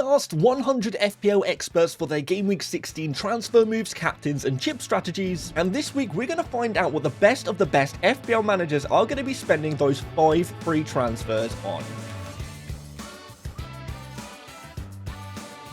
asked 100 FPL experts for their Game Week 16 transfer moves, captains, and chip strategies, and this week we're going to find out what the best of the best FPL managers are going to be spending those 5 free transfers on.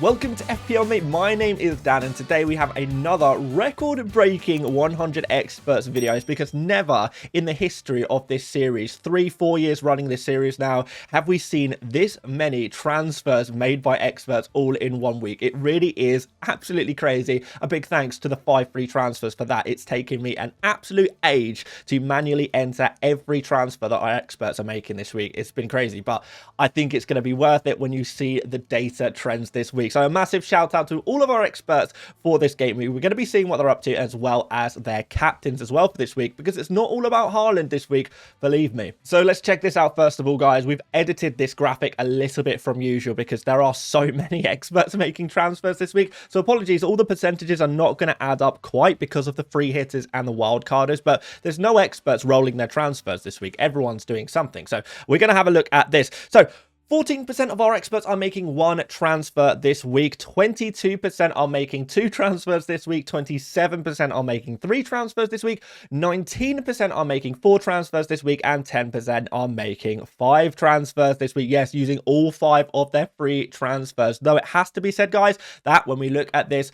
Welcome to FPL Mate, my name is Dan, and today we have another record-breaking 100 experts videos, because never in the history of this series, 3-4 years running this series now, have we seen this many transfers made by experts all in 1 week. It really is absolutely crazy. A big thanks to the 5 free transfers for that. It's taken me an absolute age to manually enter every transfer that our experts are making this week. It's been crazy, but I think it's going to be worth it when you see the data trends this week. So a massive shout out to all of our experts for this game week. We're going to be seeing what they're up to, as well as their captains as well for this week, because it's not all about Haaland this week, believe me. So let's check this out first of all, guys. We've edited this graphic a little bit from usual because there are so many experts making transfers this week. So apologies, all the percentages are not going to add up quite because of the free hitters and the wildcarders, but there's no experts rolling their transfers this week. Everyone's doing something. So we're going to have a look at this. So 14% of our experts are making 1 transfer this week, 22% are making 2 transfers this week, 27% are making 3 transfers this week, 19% are making 4 transfers this week, and 10% are making 5 transfers this week. Yes, using all 5 of their free transfers. Though it has to be said, guys, that when we look at this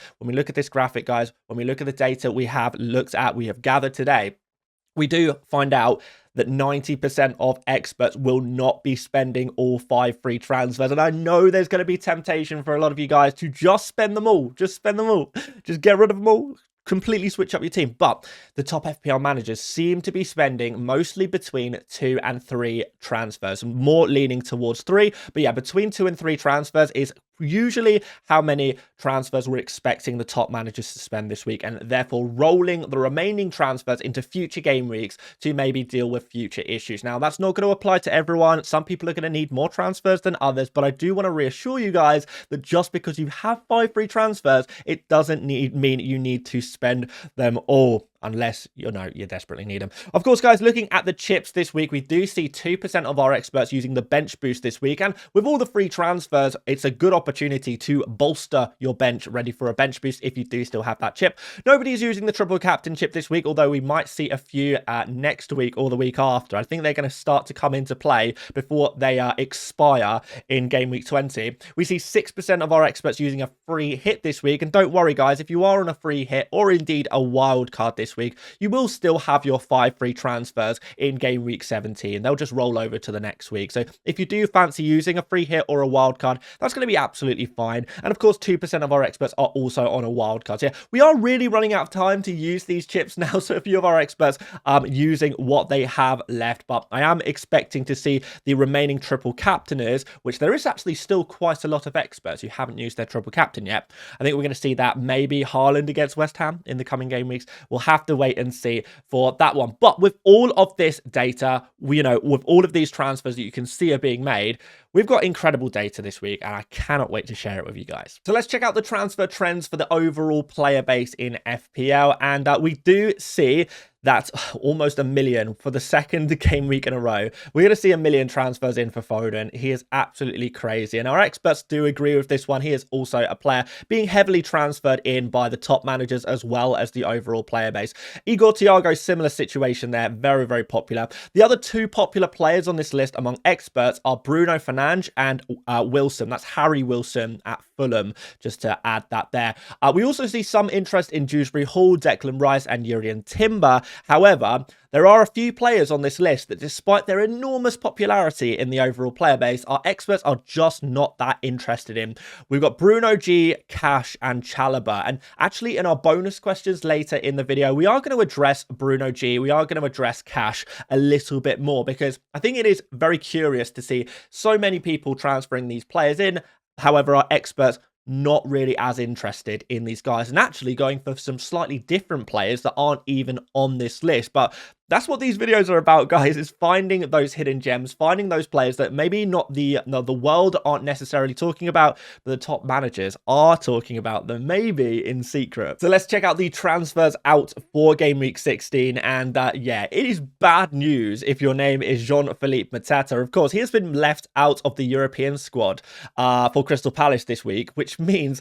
graphic, guys, when we look at the data we have gathered today, we do find out that 90% of experts will not be spending all 5 free transfers. And I know there's going to be temptation for a lot of you guys to just spend them all. Just spend them all. Just get rid of them all. Completely switch up your team. But the top FPL managers seem to be spending mostly between 2 and 3 transfers, more leaning towards 3. But yeah, between 2 and 3 transfers is usually how many transfers we're expecting the top managers to spend this week, and therefore rolling the remaining transfers into future game weeks to maybe deal with future issues. Now, that's not going to apply to everyone. Some people are going to need more transfers than others, but I do want to reassure you guys that just because you have 5 free transfers, it doesn't mean you need to spend them all, unless you desperately need them. Of course, guys, looking at the chips this week, we do see 2% of our experts using the bench boost this week. And with all the free transfers, it's a good opportunity to bolster your bench ready for a bench boost if you do still have that chip. Nobody's using the triple captain chip this week, although we might see a few next week or the week after. I think they're going to start to come into play before they expire in game week 20. We see 6% of our experts using a free hit this week. And don't worry, guys, if you are on a free hit or indeed a wild card this week, you will still have your 5 free transfers in game week 17. They'll just roll over to the next week. So if you do fancy using a free hit or a wild card, that's going to be absolutely fine. And of course, 2% of our experts are also on a wild card. So yeah, we are really running out of time to use these chips now. So a few of our experts using what they have left, but I am expecting to see the remaining triple captainers, which there is actually still quite a lot of experts who haven't used their triple captain yet. I think we're going to see that maybe Haaland against West Ham in the coming game weeks. We'll have to wait and see for that one. But with all of this data, with all of these transfers that you can see are being made, we've got incredible data this week, and I cannot wait to share it with you guys. So let's check out the transfer trends for the overall player base in FPL, and we do see that's almost 1 million for the second game week in a row. We're going to see 1 million transfers in for Foden. He is absolutely crazy. And our experts do agree with this one. He is also a player being heavily transferred in by the top managers as well as the overall player base. Igor Thiago, similar situation there. Very, very popular. The other 2 popular players on this list among experts are Bruno Fernandes and Wilson. That's Harry Wilson at Fulham, just to add that there. We also see some interest in Dewsbury Hall, Declan Rice and Jurrien Timber. However, there are a few players on this list that, despite their enormous popularity in the overall player base, our experts are just not that interested in. We've got Bruno G, Cash and Chalobah. And actually, in our bonus questions later in the video, we are going to address Bruno G. We are going to address Cash a little bit more, because I think it is very curious to see so many people transferring these players in. However, our experts not really as interested in these guys, and actually going for some slightly different players that aren't even on this list. But That's what these videos are about, guys, is finding those hidden gems, finding those players that maybe not the world aren't necessarily talking about, but the top managers are talking about them, maybe in secret. So let's check out the transfers out for Game Week 16. And yeah, it is bad news if your name is Jean-Philippe Mateta. Of course, he has been left out of the European squad for Crystal Palace this week, which means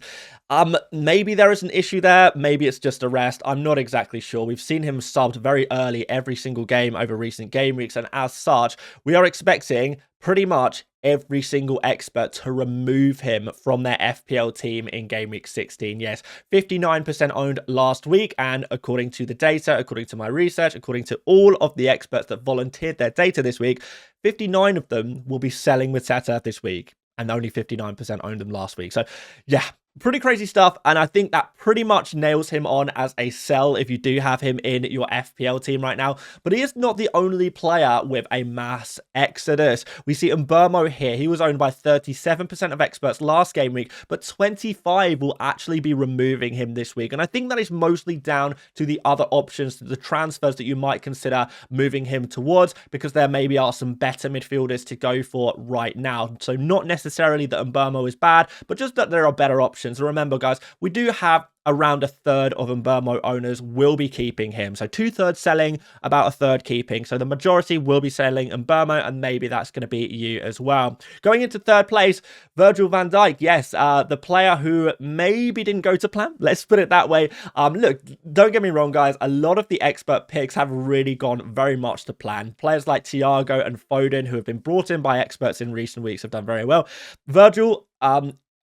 maybe there is an issue there. Maybe it's just a rest. I'm not exactly sure. We've seen him subbed very early every single game over recent game weeks. And as such, we are expecting pretty much every single expert to remove him from their FPL team in Game Week 16. Yes, 59% owned last week. And according to the data, according to my research, according to all of the experts that volunteered their data this week, 59 of them will be selling Mateta this week. And only 59% owned them last week. So yeah, pretty crazy stuff, and I think that pretty much nails him on as a sell if you do have him in your FPL team right now. But he is not the only player with a mass exodus. We see Mbeumo here. He was owned by 37% of experts last game week, but 25 will actually be removing him this week. And I think that is mostly down to the other options, to the transfers that you might consider moving him towards, because there maybe are some better midfielders to go for right now. So not necessarily that Mbeumo is bad, but just that there are better options. And remember, guys, we do have around a third of Mbeumo owners will be keeping him. So 2/3 selling, about a third keeping. So the majority will be selling Mbeumo, and maybe that's going to be you as well. Going into third place, Virgil van Dijk. Yes, the player who maybe didn't go to plan. Let's put it that way. Look, don't get me wrong, guys. A lot of the expert picks have really gone very much to plan. Players like Thiago and Foden, who have been brought in by experts in recent weeks, have done very well. Virgil,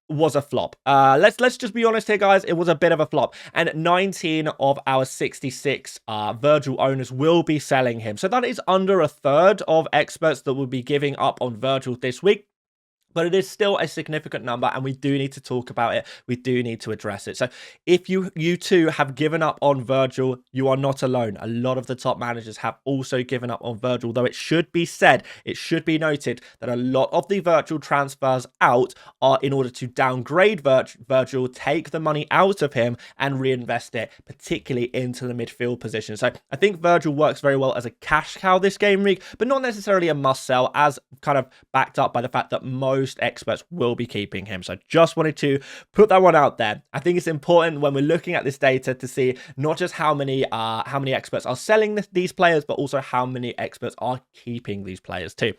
was a flop. Let's just be honest here, guys. It was a bit of a flop, and 19 of our 66 Virgil owners will be selling him. So that is under a third of experts that will be giving up on Virgil this week. But it is still a significant number, and we do need to talk about it. We do need to address it. So if you too have given up on Virgil, you are not alone. A lot of the top managers have also given up on Virgil, though it should be said, it should be noted that a lot of the Virgil transfers out are in order to downgrade Virgil, take the money out of him and reinvest it, particularly into the midfield position. So I think Virgil works very well as a cash cow this game week, but not necessarily a must sell, as kind of backed up by the fact that most experts will be keeping him. So just wanted to put that one out there. I think it's important when we're looking at this data to see not just how many experts are selling these players, but also how many experts are keeping these players too.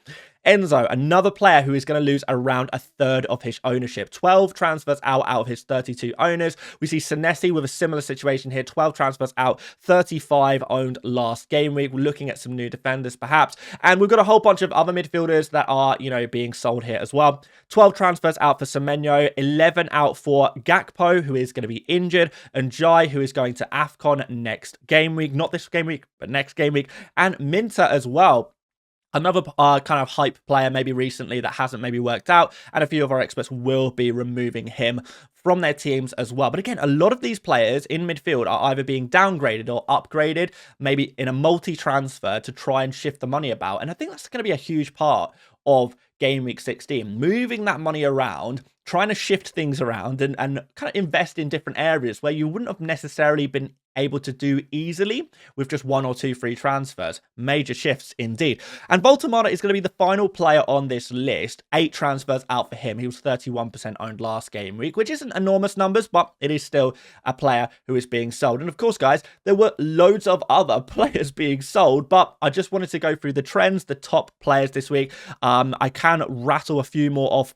Enzo, another player who is going to lose around a third of his ownership. 12 transfers out of his 32 owners. We see Senesi with a similar situation here. 12 transfers out, 35 owned last game week. We're looking at some new defenders perhaps. And we've got a whole bunch of other midfielders that are, being sold here as well. 12 transfers out for Semenyo, 11 out for Gakpo, who is going to be injured, and Jai, who is going to AFCON next game week. Not this game week, but next game week. And Minter as well. Another kind of hype player maybe recently that hasn't maybe worked out, and a few of our experts will be removing him from their teams as well. But again, a lot of these players in midfield are either being downgraded or upgraded, maybe in a multi-transfer to try and shift the money about. And I think that's going to be a huge part of Game Week 16, moving that money around, trying to shift things around and kind of invest in different areas where you wouldn't have necessarily been able to do easily with just 1 or 2 free transfers. Major shifts indeed. And Voltamada is going to be the final player on this list. 8 transfers out for him. He was 31% owned last game week, which isn't enormous numbers, but it is still a player who is being sold. And of course, guys, there were loads of other players being sold, but I just wanted to go through the trends, the top players this week. I can rattle a few more off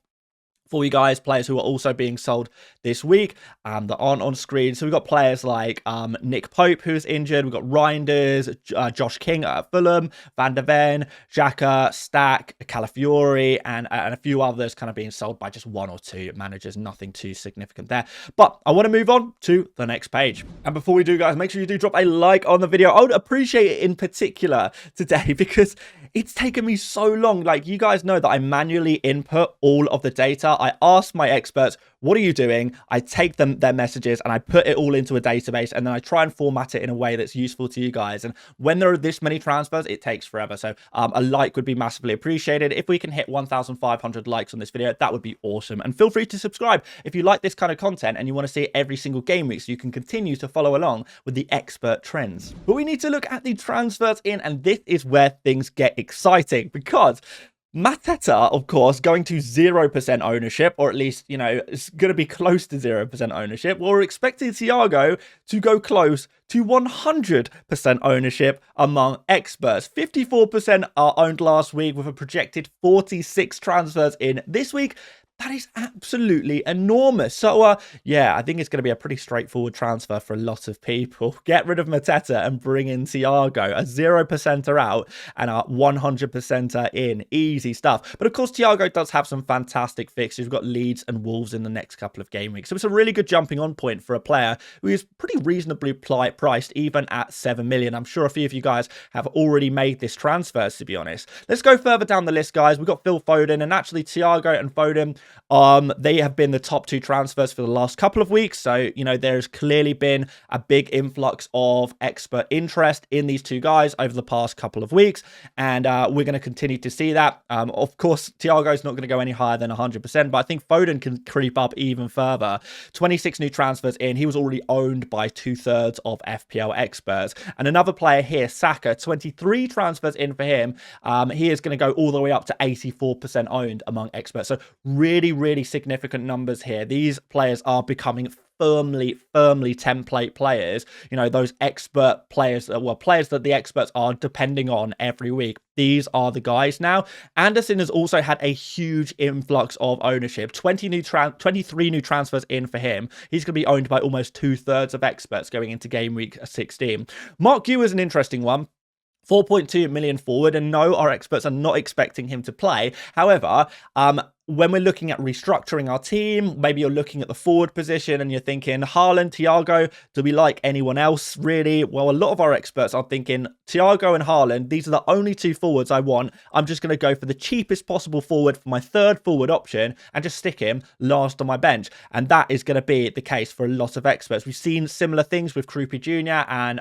for you guys, players who are also being sold this week that aren't on screen. So we've got players like Nick Pope, who's injured. We've got Reinders, Josh King at Fulham, Van der Ven, Xhaka, Stack, Calafiori, and a few others kind of being sold by just 1 or 2 managers. Nothing too significant there. But I want to move on to the next page. And before we do, guys, make sure you do drop a like on the video. I would appreciate it in particular today because it's taken me so long. Like, you guys know that I manually input all of the data. I asked my experts what are you doing? I take their messages and I put it all into a database, and then I try and format it in a way that's useful to you guys. And when there are this many transfers, it takes forever. So a like would be massively appreciated. If we can hit 1,500 likes on this video, that would be awesome. And feel free to subscribe if you like this kind of content and you want to see it every single game week, so you can continue to follow along with the expert trends. But we need to look at the transfers in, and this is where things get exciting, because Mateta, of course, going to 0% ownership, or at least, you know, it's going to be close to 0% ownership. Well, we're expecting Thiago to go close to 100% ownership among experts. 54% are owned last week, with a projected 46 transfers in this week. That is absolutely enormous. So, yeah, I think it's going to be a pretty straightforward transfer for a lot of people. Get rid of Mateta and bring in Thiago. A 0%er out and a 100%er in. Easy stuff. But, of course, Thiago does have some fantastic fixtures. We've got Leeds and Wolves in the next couple of game weeks. So, it's a really good jumping on point for a player who is pretty reasonably priced, even at 7 million. I'm sure a few of you guys have already made this transfer, to be honest. Let's go further down the list, guys. We've got Phil Foden, and actually Thiago and Foden, they have been the top 2 transfers for the last couple of weeks. So, you know, there's clearly been a big influx of expert interest in these 2 guys over the past couple of weeks. And we're going to continue to see that. Of course, Thiago's not going to go any higher than 100%, but I think Foden can creep up even further. 26 new transfers in. He was already owned by 2/3 of FPL experts. And another player here, Saka, 23 transfers in for him. He is going to go all the way up to 84% owned among experts. So really significant numbers here. These players are becoming firmly template players. You know, those expert players, well, players that the experts are depending on every week. These are the guys now. Anderson has also had a huge influx of ownership. 23 new transfers in for him. He's going to be owned by almost 2/3 of experts going into game week 16. Mark Yu is an interesting one. 4.2 million forward, and no, our experts are not expecting him to play. However, when we're looking at restructuring our team, maybe you're looking at the forward position and you're thinking, Haaland, Thiago, do we like anyone else really? Well, a lot of our experts are thinking Thiago and Haaland, these are the only 2 forwards I want. I'm just going to go for the cheapest possible forward for my 3rd forward option and just stick him last on my bench. And that is going to be the case for a lot of experts. We've seen similar things with Krupi Jr. and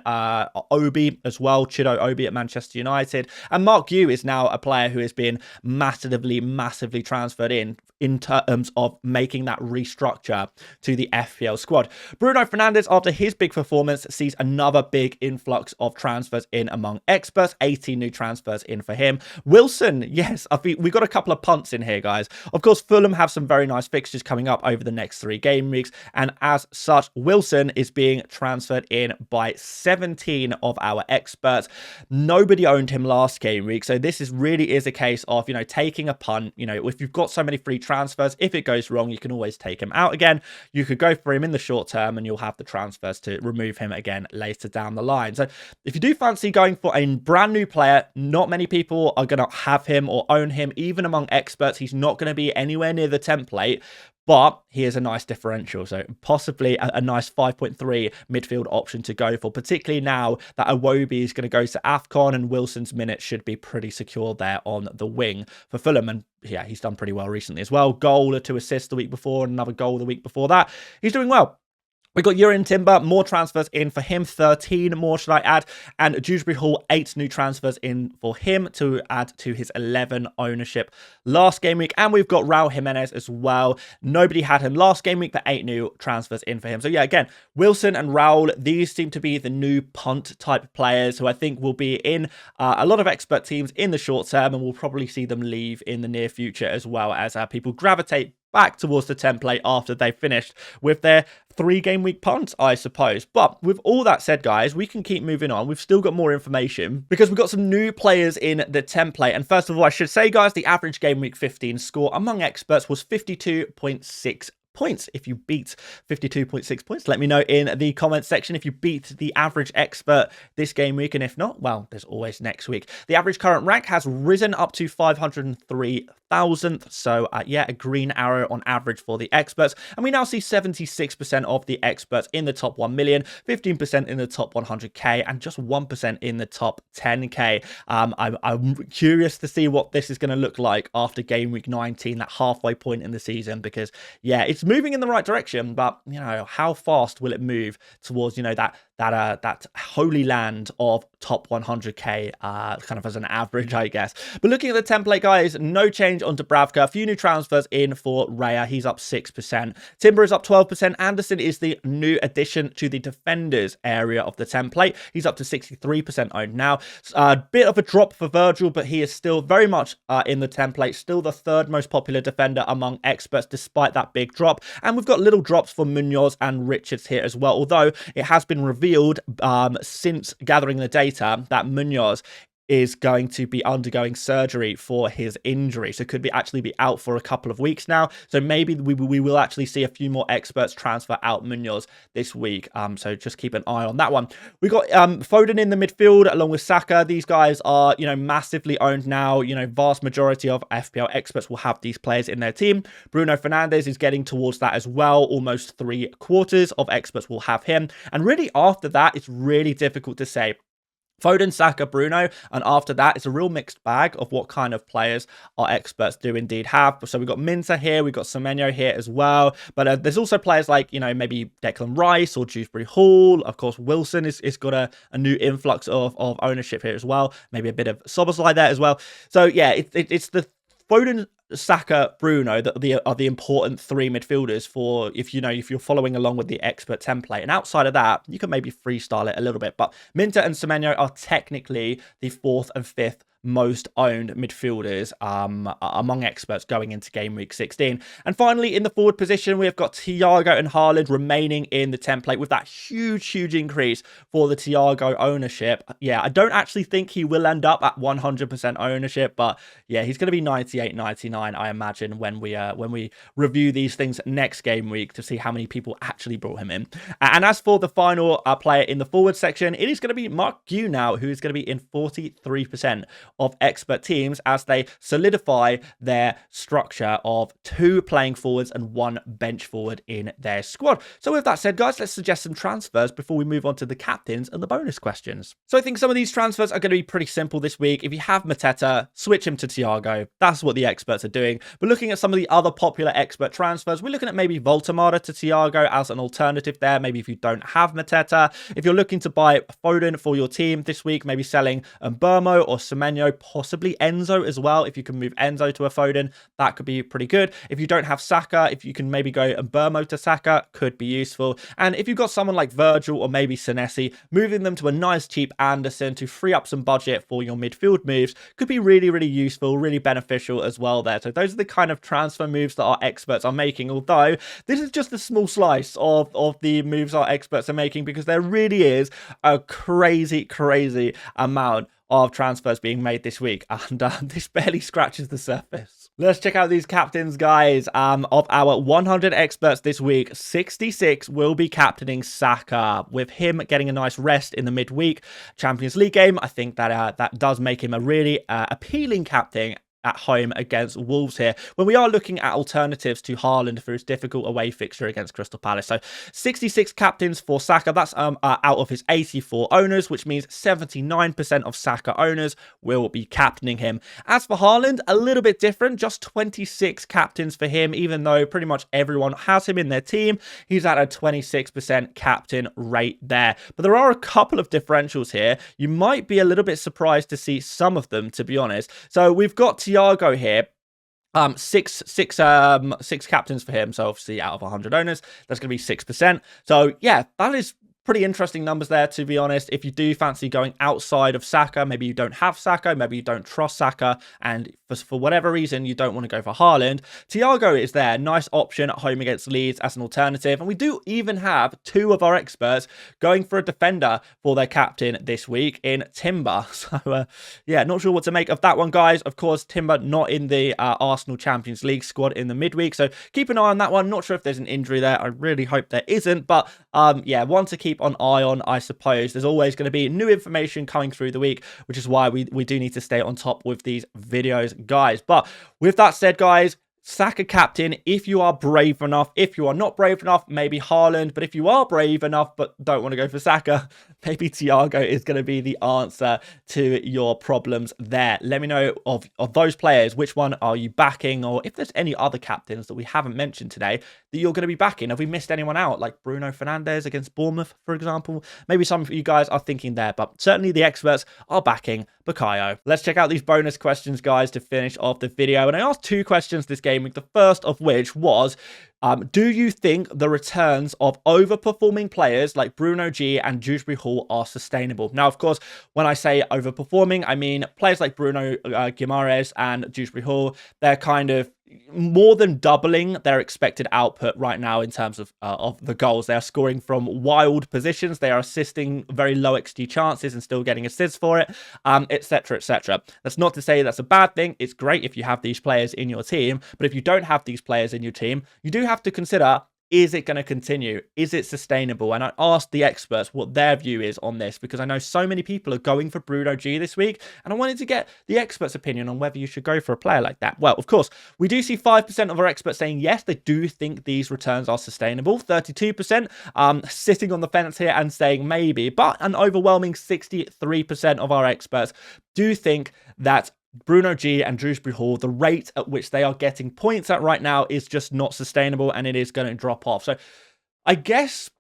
Obi as well, Chido Obi at Manchester United. And Mark Yu is now a player who has been massively transferred in terms of making that restructure to the FPL squad. Bruno Fernandes, after his big performance, sees another big influx of transfers in among experts. 18 new transfers in for him. Wilson, yes, I think we've got a couple of punts in here, guys. Of course, Fulham have some very nice fixtures coming up over the next 3 game weeks, and as such, Wilson is being transferred in by 17 of our experts. Nobody owned him last game week, so this really is a case of, you know, taking a punt. You know, if you've got so many free transfers, if it goes wrong, you can always take him out again. You could go for him in the short term and you'll have the transfers to remove him again later down the line. So if you do fancy going for a brand new player, not many people are going to have him or own him. Even among experts, he's not going to be anywhere near the template, but he is a nice differential, so possibly a nice 5.3 midfield option to go for, particularly now that Iwobi is going to go to AFCON and Wilson's minutes should be pretty secure there on the wing for Fulham. And yeah, he's done pretty well recently as well. Goal or 2 assists the week before, and another goal the week before that. He's doing well. We got Urian Timber, more transfers in for him, 13 more should I add, and Dewsbury Hall, 8 new transfers in for him to add to his 11 ownership last game week. And we've got Raul Jimenez as well. Nobody had him last game week, but 8 new transfers in for him. So yeah, again, Wilson and Raul, these seem to be the new punt type players who I think will be in a lot of expert teams in the short term, and we'll probably see them leave in the near future as well, as people gravitate back towards the template after they've finished with their 3 game week punts, I suppose. But with all that said, guys, we can keep moving on. We've still got more information because we've got some new players in the template. And first of all, I should say, guys, the average game week 15 score among experts was 52.6 points. If you beat 52.6 points, let me know in the comments section if you beat the average expert this game week, and if not, well, there's always next week. The average current rank has risen up to 503 1,000th. So yeah, a green arrow on average for the experts. And we now see 76% of the experts in the top 1 million, 15% in the top 100k, and just 1% in the top 10k. I'm curious to see what this is going to look like after game week 19, that halfway point in the season, because yeah, it's moving in the right direction, but you know, how fast will it move towards, you know, that holy land of top 100k, kind of as an average, I guess. But looking at the template, guys, no change on Dubravka. A few new transfers in for Raya. He's up 6%. Timber is up 12%. Anderson is the new addition to the defenders area of the template. He's up to 63% owned now. A bit of a drop for Virgil, but he is still very much in the template. Still the third most popular defender among experts, despite that big drop. And we've got little drops for Munoz and Richards here as well, although it has been revealed since gathering the data that Munoz is going to be undergoing surgery for his injury, so could actually be out for a couple of weeks now. So maybe we will actually see a few more experts transfer out Munoz this week. So just keep an eye on that one. We got Foden in the midfield along with Saka. These guys are, you know, massively owned now. You know, vast majority of FPL experts will have these players in their team. Bruno Fernandes is getting towards that as well. Almost 3/4 of experts will have him. And really after that, it's really difficult to say. Foden, Saka, Bruno, and after that, it's a real mixed bag of what kind of players our experts do indeed have. So we've got Minter here, we've got Semenyo here as well, but there's also players like, you know, maybe Declan Rice or Dewsbury Hall. Of course, Wilson is got a new influx of ownership here as well. Maybe a bit of Szoboszlai there as well. So yeah, it's the Foden, Saka, Bruno that are the important three midfielders for if you're following along with the expert template. And outside of that, you can maybe freestyle it a little bit. But Minter and Semenyo are technically the 4th and 5th most owned midfielders among experts going into game week 16. And finally, in the forward position, we have got Thiago and Haaland remaining in the template with that huge increase for the Thiago ownership. Yeah, I don't actually think he will end up at 100% ownership, but yeah, he's going to be 98, 99, I imagine, when we review these things next game week to see how many people actually brought him in. And as for the final player in the forward section, it is going to be Mark Gue now, who is going to be in 43% of expert teams as they solidify their structure of 2 playing forwards and 1 bench forward in their squad. So with that said, guys, let's suggest some transfers before we move on to the captains and the bonus questions. So I think some of these transfers are going to be pretty simple this week. If you have Mateta, switch him to Thiago. That's what the experts are doing. But looking at some of the other popular expert transfers, we're looking at maybe Voltemada to Thiago as an alternative there. Maybe if you don't have Mateta. If you're looking to buy Foden for your team this week, maybe selling Mbermo or Semenyo, possibly Enzo as well. If you can move Enzo to a Foden, that could be pretty good. If you don't have Saka, if you can maybe go Mbermo to Saka, could be useful. And if you've got someone like Virgil or maybe Senesi, moving them to a nice cheap Anderson to free up some budget for your midfield moves could be really useful, really beneficial as well there. So those are the kind of transfer moves that our experts are making, although this is just a small slice of the moves our experts are making, because there really is a crazy amount of transfers being made this week, and this barely scratches the surface. Let's check out these captains, guys. Of our 100 experts this week, 66 will be captaining Saka, with him getting a nice rest in the midweek Champions League game. I think that that does make him a really appealing captain at home against Wolves here, when we are looking at alternatives to Haaland for his difficult away fixture against Crystal Palace. So 66 captains for Saka. That's out of his 84 owners, which means 79% of Saka owners will be captaining him. As for Haaland, a little bit different, just 26 captains for him, even though pretty much everyone has him in their team. He's at a 26% captain rate there. But there are a couple of differentials here. You might be a little bit surprised to see some of them, to be honest. So we've got Thiago here. Six captains for him. So obviously out of 100 owners, that's going to be 6%. So yeah, that is pretty interesting numbers there, to be honest. If you do fancy going outside of Saka, maybe you don't have Saka, maybe you don't trust Saka, and for whatever reason you don't want to go for Haaland, Thiago is there. Nice option at home against Leeds as an alternative. And we do even have 2 of our experts going for a defender for their captain this week in Timber. So yeah, not sure what to make of that one, guys. Of course, Timber not in the Arsenal Champions League squad in the midweek, so keep an eye on that one. Not sure if there's an injury there. I really hope there isn't, but yeah, one to keep keep an eye on, I suppose. There's always going to be new information coming through the week, which is why we do need to stay on top with these videos, guys. But with that said, guys, sack a captain if you are brave enough. If you are not brave enough, maybe Haaland. But if you are brave enough but don't want to go for Saka, maybe Thiago is going to be the answer to your problems there. Let me know of those players, which one are you backing? Or if there's any other captains that we haven't mentioned today that you're going to be backing. Have we missed anyone out? Like Bruno Fernandes against Bournemouth, for example. Maybe some of you guys are thinking there. But certainly the experts are backing Bukayo. Let's check out these bonus questions, guys, to finish off the video. And I asked 2 questions this game week. The first of which was, do you think the returns of overperforming players like Bruno G and Dewsbury Hall are sustainable? Now, of course, when I say overperforming, I mean players like Bruno Guimaraes and Dewsbury Hall. They're kind of more than doubling their expected output right now in terms of the goals. They are scoring from wild positions. They are assisting very low XG chances and still getting assists for it, etc., etc. That's not to say that's a bad thing. It's great if you have these players in your team, but if you don't have these players in your team, you do have to consider, is it going to continue? Is it sustainable? And I asked the experts what their view is on this, because I know so many people are going for Bruno G this week, and I wanted to get the experts' opinion on whether you should go for a player like that. Well, of course, we do see 5% of our experts saying yes, they do think these returns are sustainable. 32% sitting on the fence here and saying maybe, but an overwhelming 63% of our experts do think that Bruno G and Dewsbury Hall, the rate at which they are getting points at right now is just not sustainable, and it is going to drop off. So I guess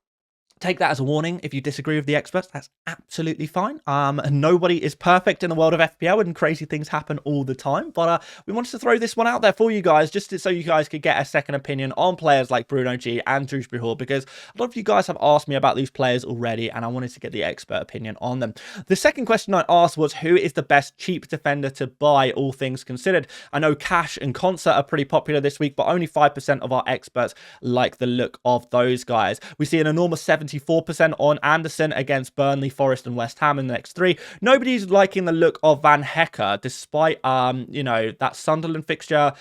take that as a warning. If you disagree with the experts, that's absolutely fine. Nobody is perfect in the world of FPL, and crazy things happen all the time. But we wanted to throw this one out there for you guys, just so you guys could get a second opinion on players like Bruno G and Dewsbury Hall, because a lot of you guys have asked me about these players already, and I wanted to get the expert opinion on them. The second question I asked was, who is the best cheap defender to buy, all things considered? I know Cash and Concert are pretty popular this week, but only 5% of our experts like the look of those guys. We see an enormous 74% on Anderson against Burnley, Forest and West Ham in the next 3. Nobody's liking the look of Van Hecke, despite you know, that Sunderland fixture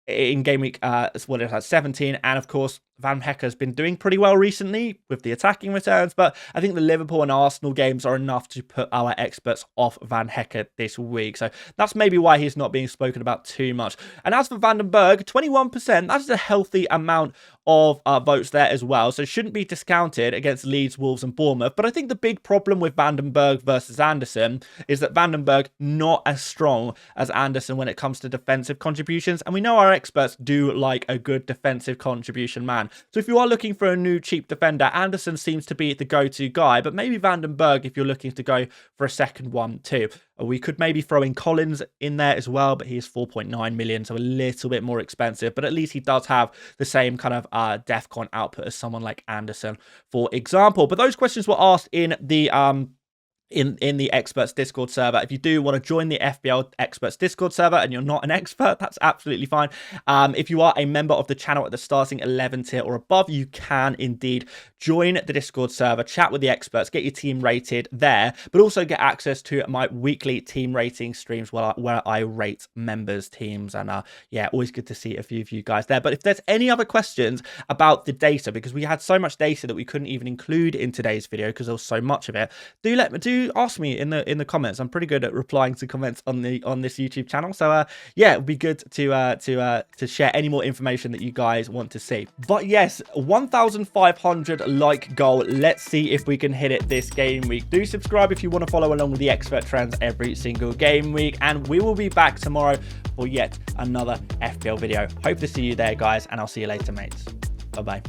in game week 17, and of course Van Hecke has been doing pretty well recently with the attacking returns, but I think the Liverpool and Arsenal games are enough to put our experts off Van Hecke this week. So that's maybe why he's not being spoken about too much. And as for Vandenberg, 21%, that's a healthy amount of votes there as well, so shouldn't be discounted against Leeds, Wolves and Bournemouth. But I think the big problem with Vandenberg versus Anderson is that Vandenberg not as strong as Anderson when it comes to defensive contributions, and we know our experts do like a good defensive contribution man. So if you are looking for a new cheap defender, Anderson seems to be the go-to guy, but maybe Vandenberg if you're looking to go for a second one too. We could maybe throw in Collins in there as well, but he's 4.9 million, so a little bit more expensive, but at least he does have the same kind of DEFCON output as someone like Anderson, for example. But those questions were asked in the in the experts Discord server. If you do want to join the FPL experts Discord server and you're not an expert, that's absolutely fine. If you are a member of the channel at the starting 11 tier or above, you can indeed join the Discord server, chat with the experts, get your team rated there, but also get access to my weekly team rating streams where I rate members' teams. And yeah, always good to see a few of you guys there. But if there's any other questions about the data, because we had so much data that we couldn't even include in today's video because there was so much of it, do ask me in the comments. I'm pretty good at replying to comments on this YouTube channel. So yeah, it would be good to share any more information that you guys want to see. But yes, 1,500 like goal. Let's see if we can hit it this game week. Do subscribe if you want to follow along with the expert trends every single game week, and we will be back tomorrow for yet another FPL video. Hope to see you there, guys, and I'll see you later, mates. Bye bye.